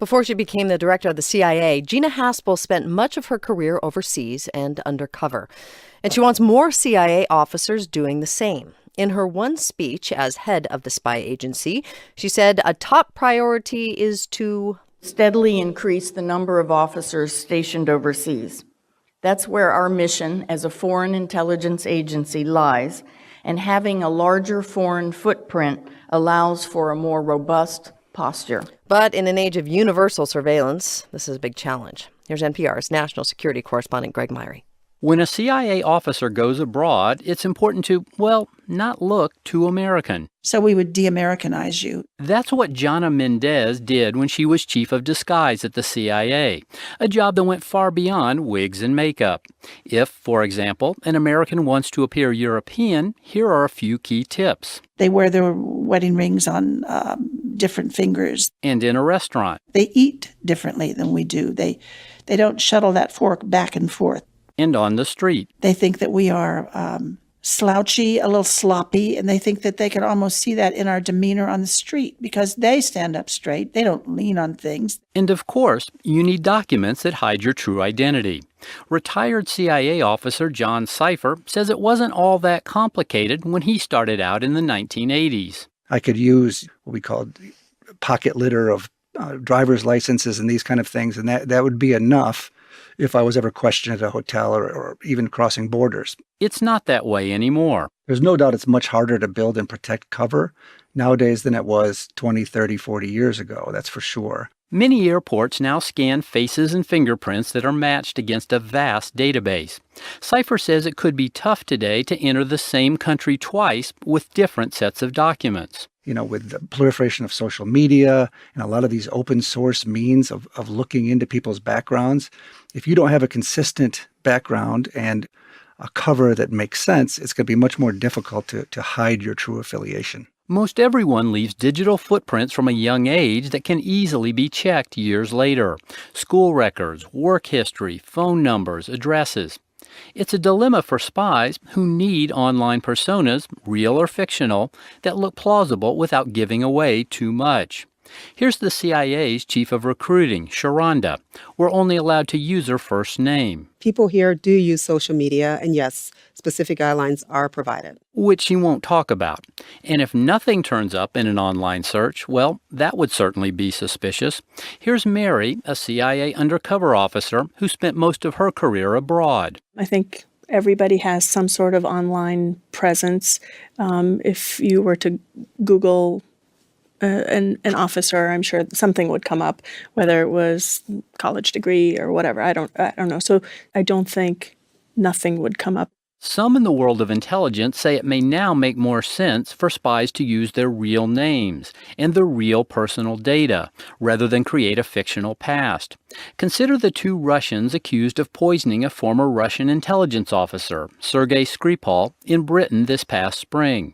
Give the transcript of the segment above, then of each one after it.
Before she became the director of the CIA, Gina Haspel spent much of her career overseas and undercover. And she wants more CIA officers doing the same. In her one speech as head of the spy agency, she said a top priority is to steadily increase the number of officers stationed overseas. That's where our mission as a foreign intelligence agency lies, and having a larger foreign footprint allows for a more robust posture. But in an age of universal surveillance, this is a big challenge. Here's NPR's national security correspondent Greg Myrie. When a CIA officer goes abroad, it's important to, well, not look too American. So we would de-Americanize you. That's what Jana Mendez did when she was chief of disguise at the CIA, a job that went far beyond wigs and makeup. If, for example, an American wants to appear European, here are a few key tips. They wear their wedding rings on different fingers. And in a restaurant. They eat differently than we do. They don't shuttle that fork back and forth. And on the street. They think that we are slouchy, a little sloppy, and they think that they can almost see that in our demeanor on the street because they stand up straight. They don't lean on things. And of course, you need documents that hide your true identity. Retired CIA officer John Cipher says it wasn't all that complicated when he started out in the 1980s. I could use what we called pocket litter of driver's licenses and these kind of things, and that would be enough if I was ever questioned at a hotel or even crossing borders. It's not that way anymore. There's no doubt it's much harder to build and protect cover nowadays than it was 20, 30, 40 years ago, that's for sure. Many airports now scan faces and fingerprints that are matched against a vast database. Cipher says it could be tough today to enter the same country twice with different sets of documents. You know, with the proliferation of social media and a lot of these open source means of looking into people's backgrounds, if you don't have a consistent background and a cover that makes sense, it's going to be much more difficult to hide your true affiliation. Most everyone leaves digital footprints from a young age that can easily be checked years later. School records, work history, phone numbers, addresses. It's a dilemma for spies who need online personas, real or fictional, that look plausible without giving away too much. Here's the CIA's chief of recruiting, Sharonda. We're only allowed to use her first name. People here do use social media, and yes, specific guidelines are provided. Which she won't talk about. And if nothing turns up in an online search, well, that would certainly be suspicious. Here's Mary, a CIA undercover officer who spent most of her career abroad. I think everybody has some sort of online presence. If you were to Google an officer, I'm sure something would come up, whether it was college degree or whatever. I don't know. So I don't think nothing would come up. Some in the world of intelligence say it may now make more sense for spies to use their real names and their real personal data, rather than create a fictional past. Consider the two Russians accused of poisoning a former Russian intelligence officer, Sergei Skripal, in Britain this past spring.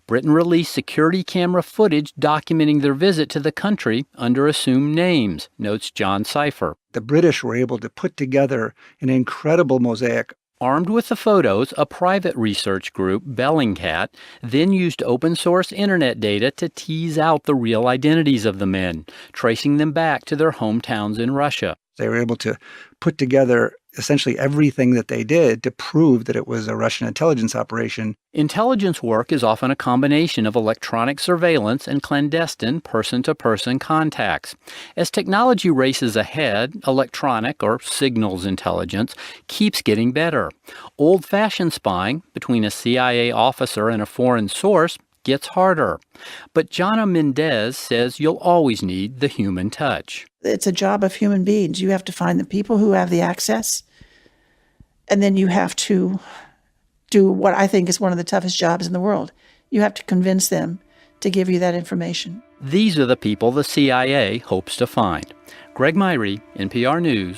Britain released security camera footage documenting their visit to the country under assumed names, notes John Cipher. The British were able to put together an incredible mosaic. Armed with the photos, a private research group, Bellingcat, then used open-source internet data to tease out the real identities of the men, tracing them back to their hometowns in Russia. They were able to put together essentially everything that they did to prove that it was a Russian intelligence operation. Intelligence work is often a combination of electronic surveillance and clandestine person-to-person contacts. As technology races ahead, electronic or signals intelligence keeps getting better. Old-fashioned spying between a CIA officer and a foreign source gets harder. But Jana Mendez says you'll always need the human touch. It's a job of human beings. You have to find the people who have the access, and then you have to do what I think is one of the toughest jobs in the world. You have to convince them to give you that information. These are the people the CIA hopes to find. Greg Myrie, NPR News.